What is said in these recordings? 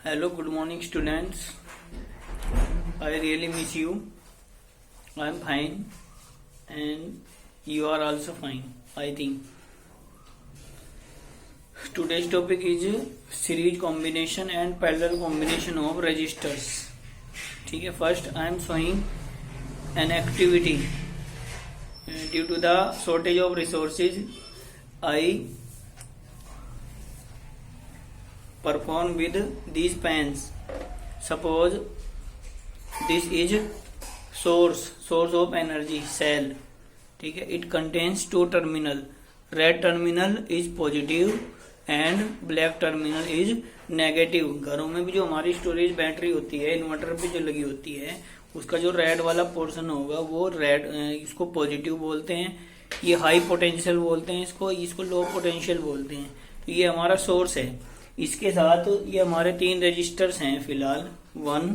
Hello, good morning, students. I really miss you. I am fine, and you are also fine, I think. Today's topic is series combination and parallel combination of registers. ठीक है, first I am showing an activity. Due to the shortage of resources, I perform with these pens. Suppose this is source of energy cell. ठीक है, it contains two terminal. Red terminal is positive and black terminal is negative. घरों में भी जो हमारी storage battery होती है, inverter पे जो लगी होती है, उसका जो रेड वाला पोर्शन होगा वो रेड, इसको पॉजिटिव बोलते हैं. ये हाई पोटेंशियल बोलते हैं, इसको लो पोटेंशियल बोलते हैं. तो ये हमारा सोर्स है. इसके साथ ये हमारे तीन रजिस्टर्स हैं फिलहाल. 1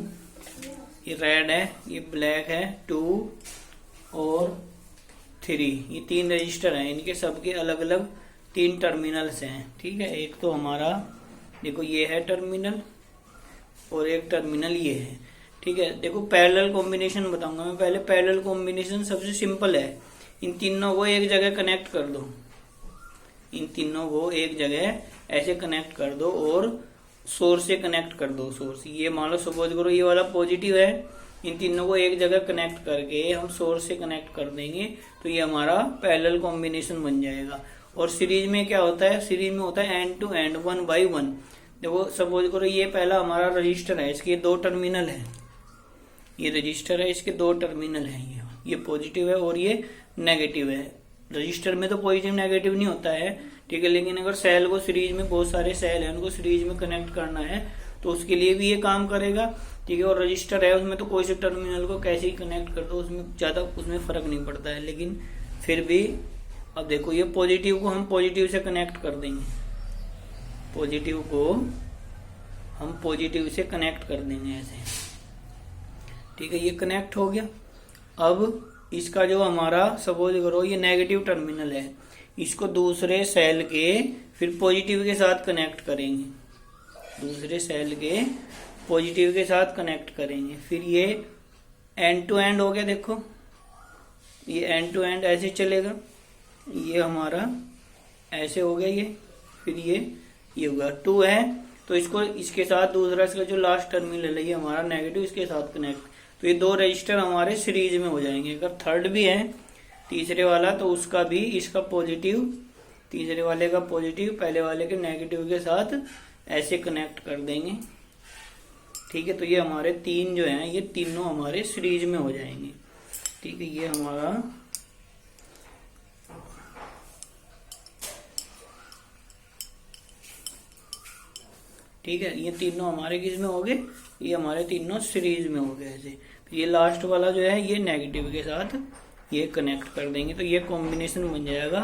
ये रेड है, ये ब्लैक है 2 और 3. ये तीन रजिस्टर हैं. इनके सबके अलग अलग तीन टर्मिनल्स हैं. ठीक है, एक तो हमारा देखो ये है टर्मिनल और एक टर्मिनल ये है. ठीक है, देखो पैरेलल कॉम्बिनेशन बताऊंगा मैं. पहले पैरेलल कॉम्बिनेशन सबसे सिंपल है. इन तीनों को एक जगह कनेक्ट कर दो. इन तीनों को एक जगह ऐसे कनेक्ट कर दो और सोर्स से कनेक्ट कर दो. सोर्स ये मान लो सपोज करो ये वाला पॉजिटिव है. इन तीनों को एक जगह कनेक्ट करके हम सोर्स से कनेक्ट कर देंगे तो ये हमारा पैरेलल कॉम्बिनेशन बन जाएगा. और सीरीज में क्या होता है, सीरीज में होता है एंड टू एंड 1 by 1. देखो सपोज करो ये पहला हमारा रजिस्टर है, इसके दो टर्मिनल है. ये रजिस्टर है, इसके दो टर्मिनल है. ये पॉजिटिव है और ये नेगेटिव है. रजिस्टर में तो पॉजिटिव नेगेटिव नहीं होता है. ठीक है, लेकिन अगर सेल को सीरीज में, बहुत सारे सेल है उनको सीरीज में कनेक्ट करना है तो उसके लिए भी ये काम करेगा. ठीक है, और रजिस्टर है उसमें तो कोई से टर्मिनल को कैसे ही कनेक्ट कर दो, उसमें ज्यादा उसमें फर्क नहीं पड़ता है. लेकिन फिर भी अब देखो ये पॉजिटिव को हम पॉजिटिव से कनेक्ट कर देंगे. पॉजिटिव को हम पॉजिटिव से कनेक्ट कर देंगे ऐसे. ठीक है, ये कनेक्ट हो गया. अब इसका जो हमारा सपोज करो ये नेगेटिव टर्मिनल है, इसको दूसरे सेल के फिर पॉजिटिव के साथ कनेक्ट करेंगे. दूसरे सेल के पॉजिटिव के साथ कनेक्ट करेंगे. फिर ये एंड टू एंड हो गया. देखो ये एंड टू एंड ऐसे चलेगा. ये हमारा ऐसे हो गया ये. फिर ये होगा 2 है तो इसको इसके साथ दूसरा इसका जो लास्ट टर्मिनल है ये हमारा नेगेटिव, इसके साथ कनेक्ट. तो ये दो रजिस्टर हमारे सीरीज में हो जाएंगे. अगर थर्ड भी है तीसरे वाला तो उसका भी, इसका पॉजिटिव तीसरे वाले का पॉजिटिव पहले वाले के नेगेटिव के साथ ऐसे कनेक्ट कर देंगे. ठीक है, तो ये हमारे तीन जो हैं ये तीनों हमारे सीरीज में हो जाएंगे. ठीक है, ये हमारा ठीक है, ये तीनों हमारे किस में हो गए, ये हमारे तीनों सीरीज में हो गए ऐसे. तो ये लास्ट वाला जो है ये नेगेटिव के साथ ये कनेक्ट कर देंगे तो ये कॉम्बिनेशन बन जाएगा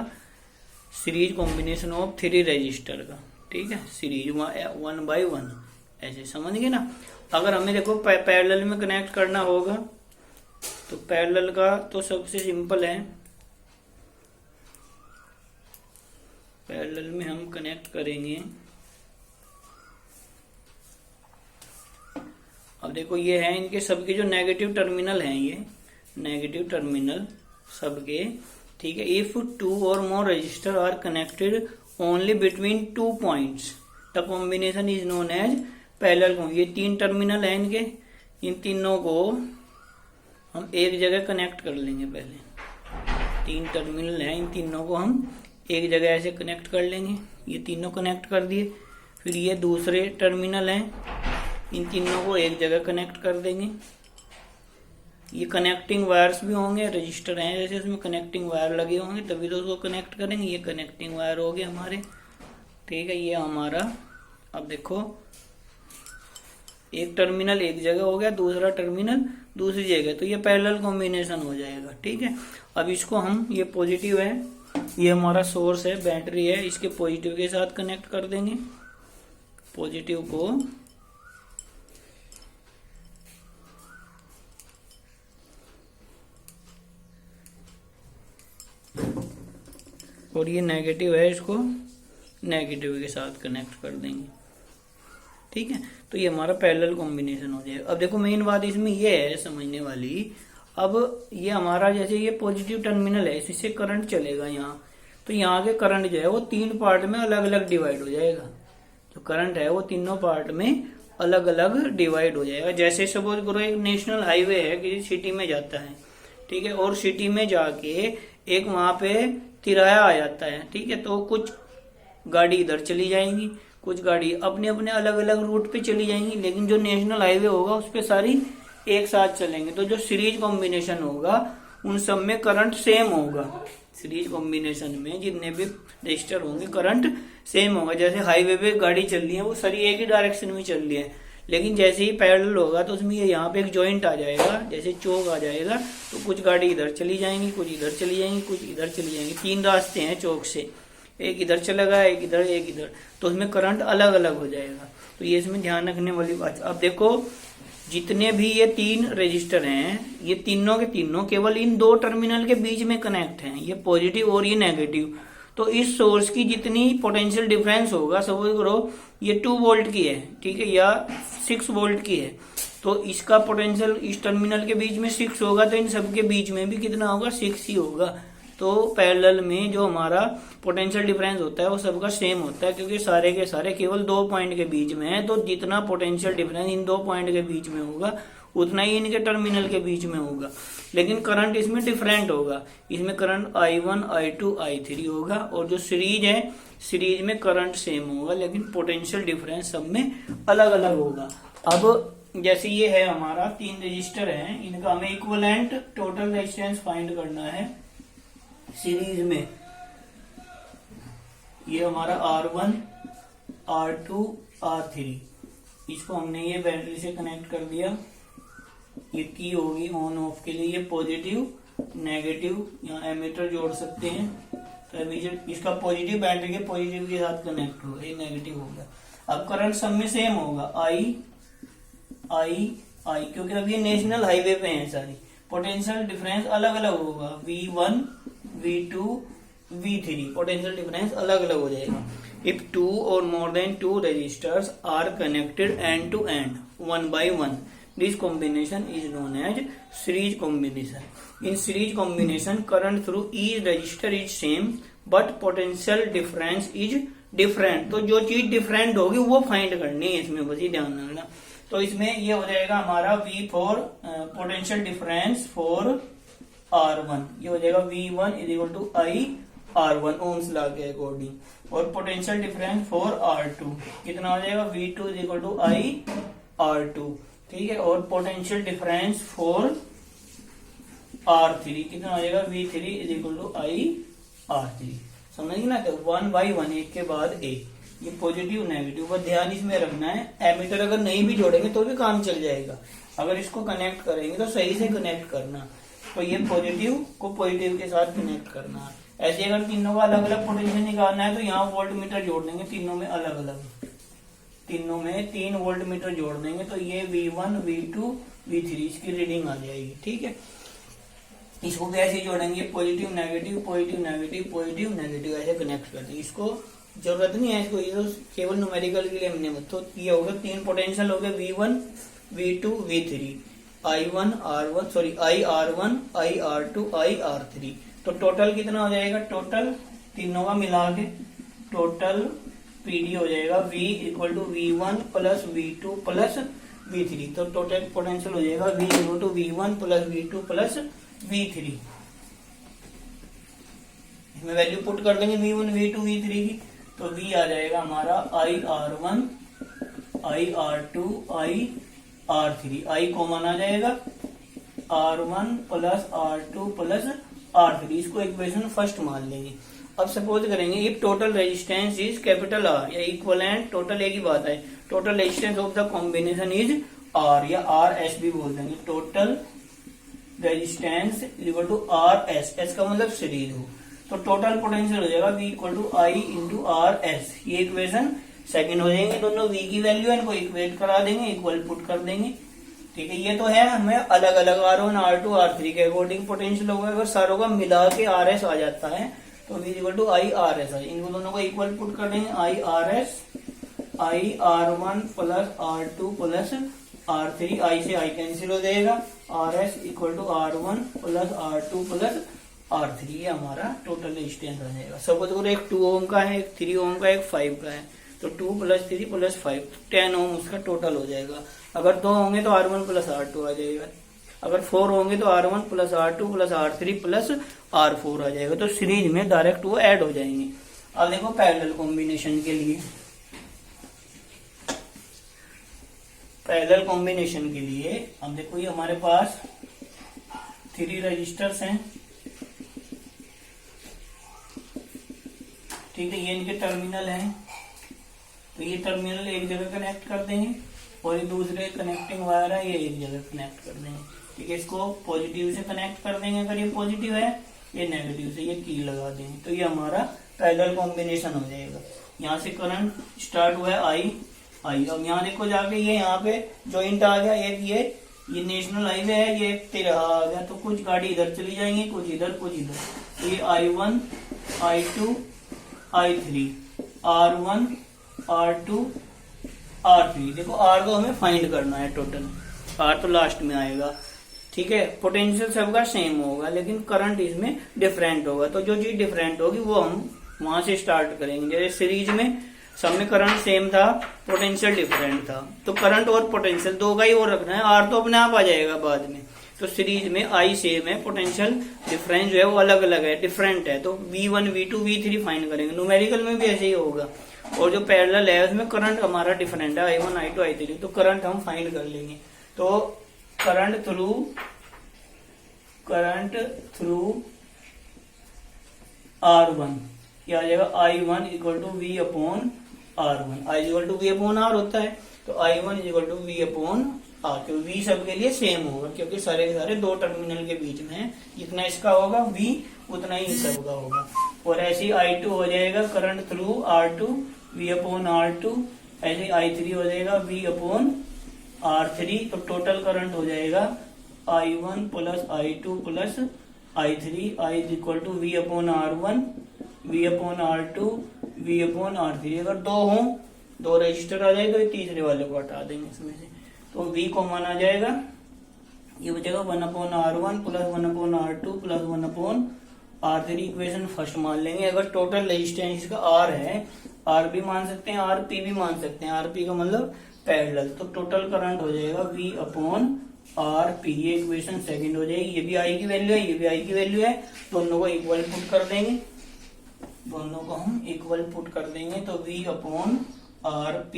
सीरीज कॉम्बिनेशन ऑफ 3 रजिस्टर का. ठीक है, सीरीज 1 by 1 ऐसे. समझ गए ना. अगर हमें देखो पैरेलल में कनेक्ट करना होगा तो पैरेलल का तो सबसे सिंपल है. पैरेलल में हम कनेक्ट करेंगे. अब देखो ये है इनके सबके जो नेगेटिव टर्मिनल हैं, ये नेगेटिव टर्मिनल सबके. ठीक है, if 2 or more resistor are connected only between 2 points the combination is known as parallel. ये 3 टर्मिनल है इनके, इन तीनों को हम एक जगह कनेक्ट कर लेंगे. पहले 3 टर्मिनल है, इन तीनों को हम एक जगह ऐसे कनेक्ट कर लेंगे. ये तीनों कनेक्ट कर दिए. फिर ये दूसरे टर्मिनल हैं, इन तीनों को एक जगह कनेक्ट कर देंगे. ये कनेक्टिंग वायर्स भी होंगे, रजिस्टर हैं जैसे उसमें कनेक्टिंग वायर लगे होंगे तभी तो उसको कनेक्ट करेंगे. ये कनेक्टिंग वायर हो गए हमारे. ठीक है, ये हमारा अब देखो एक टर्मिनल एक जगह हो गया, दूसरा टर्मिनल दूसरी जगह, तो ये पैरेलल कॉम्बिनेशन हो जाएगा. ठीक है, अब इसको हम, ये पॉजिटिव है, ये हमारा सोर्स है, बैटरी है, इसके पॉजिटिव के साथ कनेक्ट कर देंगे. पॉजिटिव को और ये नेगेटिव है, इसको नेगेटिव के साथ कनेक्ट कर देंगे. ठीक है। तो ये हमारा पैरेलल कॉम्बिनेशन हो जाएगा। अब देखो मेन बात इसमें ये है समझने वाली, अब ये हमारा जैसे ये पॉजिटिव टर्मिनल है, इससे करंट चलेगा यहाँ, तो यहाँ के करंट जो है वो 3 पार्ट में अलग अलग डिवाइड हो जाएगा। जो करंट है वो तीनों पार्ट में अलग अलग डिवाइड हो जाएगा। जैसे सपोज करो एक नेशनल हाईवे है किसी सिटी में जाता है, ठीक है, और सिटी में जाके एक वहां पे तिराया आ जाता है, ठीक है, तो कुछ गाड़ी इधर चली जाएंगी, कुछ गाड़ी अपने अपने अलग अलग रूट पे चली जाएंगी, लेकिन जो नेशनल हाईवे होगा उस पे सारी एक साथ चलेंगे। तो जो सीरीज कॉम्बिनेशन होगा उन सब में करंट सेम होगा। सीरीज कॉम्बिनेशन में जितने भी रजिस्टर होंगे करंट सेम होगा। जैसे हाईवे पे गाड़ी चल रही है वो सारी एक ही डायरेक्शन में चल रही है, लेकिन जैसे ही पैरेलल होगा तो उसमें ये यहाँ पे एक जॉइंट आ जाएगा, जैसे चौक आ जाएगा, तो कुछ गाड़ी इधर चली जाएंगी, कुछ इधर चली जाएंगी, कुछ इधर चली जाएंगी। 3 रास्ते हैं चौक से, एक इधर चलेगा, एक इधर, एक इधर, तो उसमें करंट अलग अलग हो जाएगा। तो ये इसमें ध्यान रखने वाली बात। अब देखो जितने भी ये 3 रजिस्टर हैं, ये तीनों के तीनों केवल इन 2 टर्मिनल के बीच में कनेक्ट हैं, ये पॉजिटिव और ये नेगेटिव। तो इस सोर्स की जितनी पोटेंशियल डिफरेंस होगा, सपोज करो ये 2 वोल्ट की है, ठीक है, या 6 वोल्ट की है, तो इसका पोटेंशियल इस टर्मिनल के बीच में 6 होगा, तो इन सब के बीच में भी कितना होगा, 6 ही होगा। तो पैरेलल में जो हमारा पोटेंशियल डिफरेंस होता है वो सबका सेम होता है, क्योंकि सारे के सारे केवल 2 पॉइंट के बीच में है। तो जितना पोटेंशियल डिफरेंस इन 2 पॉइंट के बीच में होगा उतना ही इनके टर्मिनल के बीच में होगा, लेकिन करंट इसमें डिफरेंट होगा। इसमें करंट I1, I2, I3 होगा, और जो सीरीज है सीरीज में करंट सेम होगा, लेकिन पोटेंशियल डिफरेंस सब में अलग अलग होगा। अब जैसे ये है हमारा 3 रजिस्टर हैं, इनका हमें इक्विवेलेंट टोटल रेजिस्टेंस फाइंड करना है सीरीज में। ये हमारा R1, R2, R3, इसको हमने ये बैटरी से कनेक्ट कर दिया। ये की होगी ऑन ऑफ के लिए, ये पॉजिटिव नेगेटिव, यहाँ एमीटर जोड़ सकते हैं, तो एमीटर इसका पॉजिटिव बैटरी के पॉजिटिव के साथ कनेक्ट होगा, ये नेगेटिव होगा। अब करंट सब में सेम होगा, I, क्योंकि अब ये नेशनल हाईवे पे है सारी, पोटेंशियल डिफरेंस अलग अलग होगा, V1, V2, V3, potential difference अलग अलग हो जाएगा। If 2 or more than 2 resistors are connected end to end, one by one, this combination is known as series combination. In series combination, current through each resistor is same, but potential difference is different. तो जो चीज different होगी वो find करनी है इसमें, बस ये ध्यान रखना। तो इसमें ये हो जाएगा हमारा V4 potential difference for R1, ये हो जाएगा V1 is equal to I R1 Ohm's law के अकॉर्डिंग, और पोटेंशियल डिफरेंस फॉर R2 कितना हो जाएगा, V2 is equal to I R2, ठीक है, और पोटेंशियल डिफरेंस फॉर R3 कितना हो जाएगा, V3 is equal to I R3। समझ गए ना, 1 by 1 एक के बाद एक, ये पॉजिटिव नेगेटिव पर ध्यान इसमें रखना है। एमीटर अगर नहीं भी जोड़ेंगे तो भी काम चल जाएगा, अगर इसको कनेक्ट करेंगे तो सही से कनेक्ट करना। तो ये पॉजिटिव को पॉजिटिव के साथ कनेक्ट करना। ऐसे अगर तीनों का अलग अलग पोटेंशियल निकालना है तो यहाँ वोल्ट मीटर जोड़ देंगे, तीनों में अलग अलग, तीनों में 3 वोल्ट मीटर जोड़ देंगे, तो ये V1, V2, V3 इसकी रीडिंग आ जाएगी, ठीक है। इसको भी ऐसे जोड़ेंगे, positive negative, positive negative, positive negative, ऐसे कनेक्ट कर देंगे। इसको जरूरत नहीं है इसको, ये तो केवल न्यूमेरिकल के लिए हमने, तो ये होगा 3 पोटेंशियल हो गए, V1, V2, V3, I1, R1, sorry I R1, I R2, I R3। तो टोटल कितना हो जाएगा, टोटल तीनों का मिला के टोटल PD हो जाएगा V equal to V1 plus V2 plus V3। तो टोटल पोटेंशियल हो जाएगा V equal to V1 plus V2 plus V3। इसमें वैल्यू पुट कर देंगे V1, V2, V3 की, तो V आ जाएगा हमारा I R1, I R2, I R3, I common आ जाएगा, R1 plus R2 plus R3, इसको इक्वेशन फर्स्ट मान लेंगे। अब सपोज करेंगे if total resistance is capital R या इक्विवेलेंट, टोटल एक ही बात है, total resistance of the combination is R या RS भी बोल देंगे, total resistance equal to RS, S का मतलब सीरीज हो, तो टोटल पोटेंशियल हो जाएगा V equal to I into RS। ये इक्वेशन सेकंड हो जाएंगे, दोनों V की वैल्यू है, इनको इक्वेट करा देंगे, इक्वल पुट कर देंगे, ठीक है। ये तो है हमें अलग अलग R1, R2, R3 के अकॉर्डिंग पोटेंशियल होगा। अगर सारों का मिला के RS आ जाता है तो V equal to I RS है, इन दोनों को इक्वल पुट कर देंगे, I RS I R1 plus R2 plus R3, I से आई कैंसिल हो जाएगा, RS equal to R1 plus R2 plus R3, ये हमारा टोटल रेजिस्टेंस आ जाएगा। सपोज करो एक 2 ओम का है, एक 3 ओम का है, एक 5 का है, तो 2 प्लस 3 प्लस 5 10 ओम उसका टोटल हो जाएगा। अगर 2 होंगे तो R1 प्लस R2 आ जाएगा, अगर 4 होंगे तो R1 plus R2 plus R3 plus R4 आ जाएगा। तो सीरीज में डायरेक्ट वो ऐड हो जाएंगे। अब देखो पैरेलल कॉम्बिनेशन के लिए, पैरेलल कॉम्बिनेशन के लिए अब देखो ये हमारे पास 3 रजिस्टर्स हैं, ठीक है, ये इनके टर्मिनल हैं, तो ये टर्मिनल एक जगह कनेक्ट कर देंगे और ये दूसरे कनेक्टिंग वायर है ये एक जगह कनेक्ट कर देंगे, ठीक है। इसको पॉजिटिव से कनेक्ट कर देंगे, अगर ये पॉजिटिव है, ये नेगेटिव से ये की लगा देंगे, तो ये हमारा पैरेलल कॉम्बिनेशन हो जाएगा। यहाँ से करंट स्टार्ट हुआ है आई, अब यहाँ देखो जाके ये यहाँ पे जॉइंट आ गया, एक ये नेशनल हाईवे है, ये एक तिरहा आ गया, तो कुछ गाड़ी इधर चली जाएंगी, कुछ इधर कुछ इधर, तो ये I1 I2 I3 R1 R2 R3। देखो R को हमें फाइंड करना है, टोटल R तो लास्ट में आएगा, ठीक है। पोटेंशियल सबका सेम होगा लेकिन करंट इसमें डिफरेंट होगा, तो जो चीज डिफरेंट होगी वो हम वहां से स्टार्ट करेंगे। जैसे सीरीज में सब में करंट सेम था, पोटेंशियल डिफरेंट था, तो करंट और पोटेंशियल दो का ही और रखना है, R तो अपने आप आ जाएगा बाद में। तो सीरीज में आई सेम है, पोटेंशियल डिफरेंस जो है वो अलग अलग है, डिफरेंट है, तो V1 V2 V3 फाइंड करेंगे। न्यूमेरिकल में भी ऐसे ही होगा, और जो पैरेलल है उसमें करंट हमारा डिफरेंट है, I1 I2 I3, तो करंट हम फाइंड कर लेंगे। तो करंट थ्रू R1 क्या आ जाएगा, I1 equal to V upon R1, I equal to V upon R होता है, तो I1 equal to V upon R, क्योंकि V सबके लिए सेम होगा, क्योंकि सारे के सारे दो टर्मिनल के बीच में है, जितना इसका होगा V उतना ही इन सबका होगा। और ऐसे ही I2 हो जाएगा current through R2 V upon R2, ऐसे I3 हो जाएगा V अपॉन R3, तो टोटल करंट हो जाएगा I1 plus I2 plus I3, I equal to V upon R1 V upon R2 V upon R3। अगर दो रजिस्टर आ जाए तो ये तीसरे वाले को हटा देंगे इसमें से, तो V को माना जाएगा, ये बचेगा 1 upon R1 plus 1 upon R2 plus 1 upon R3। Equation first मान लेंगे। अगर टोटल रेजिस्टेंस इसका R है, R भी मान सकते हैं, RP भी मान सकते हैं, RP का मतलब पैरेलल, तो टोटल करंट हो जाएगा V अपॉन RP। ये इक्वेशन सेकंड हो जाएगी, ये भी I की वैल्यू है, ये भी I की वैल्यू है, दोनों को इक्वल पुट कर देंगे, दोनों को हम इक्वल पुट कर देंगे, तो V upon RP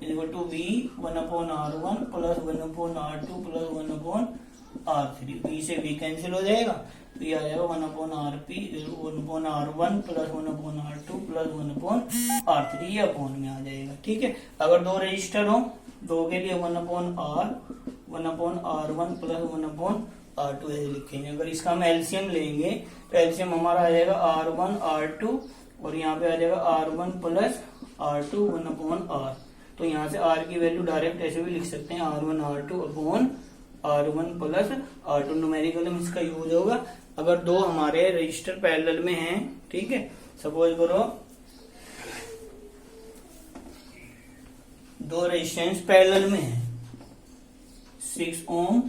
equal to V 1 upon R1 plus 1 upon R2 plus 1 upon R3। V से V कैंसिल हो जाएगा, तो ये आ जाएगा 1 upon RP 1 upon R1 plus 1 upon R2 plus 1 upon R3, ये अपॉन में आ जाएगा, ठीक है। अगर दो रजिस्टर हो, दो के लिए 1 upon R1 plus 1 upon R2 ऐसे लिखेंगे। अगर इसका हम एलसीएम लेंगे तो एलसीएम हमारा आ जाएगा R1 R2, और यहाँ पे आ जाएगा R1 plus R2 1 upon R, तो यहाँ से R की वैल्यू डायरेक्ट ऐसे भी लिख सकते हैं, R1 R2 upon R1 plus R2। Numerical में इसका यूज होगा अगर दो हमारे रजिस्टर पैरेलल में हैं, ठीक है। सपोज करो दो रेजिस्टेंस पैरेलल में है, 6 ओम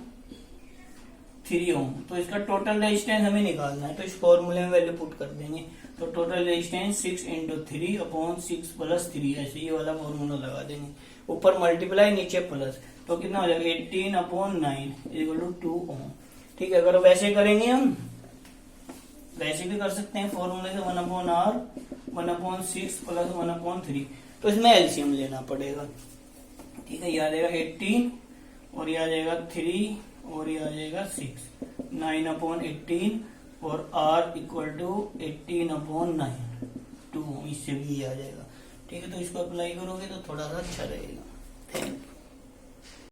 3 ओम, तो इसका टोटल रेजिस्टेंस हमें निकालना है, तो इस फॉर्मूले में वैल्यू पुट कर देंगे, तो total resistance 6 into 3 upon 6 plus 3, ऐसे ये वाला फॉर्मूला लगा देंगे, ऊपर मल्टीप्लाई नीचे प्लस, तो कितना हो जाएगा 18 अपॉन 9 इक्वल टू 2 ओम, ठीक है। अगर वैसे करेंगे हम, वैसे भी कर सकते हैं फॉर्मूले से 1 upon R 1 upon 6 plus 1 upon 3, तो इसमें एलसीएम लेना पड़ेगा, ठीक है। ये आ जाएगा 18 और ये आ जाएगा 3 और ये आ जाएगा 6, 9 अपॉन 18 और R इक्वल टू 18 अपॉन 9 2, इससे भी आ जाएगा, ठीक है। तो इसको अप्लाई करोगे तो थोड़ा सा अच्छा रहेगा। Thank you.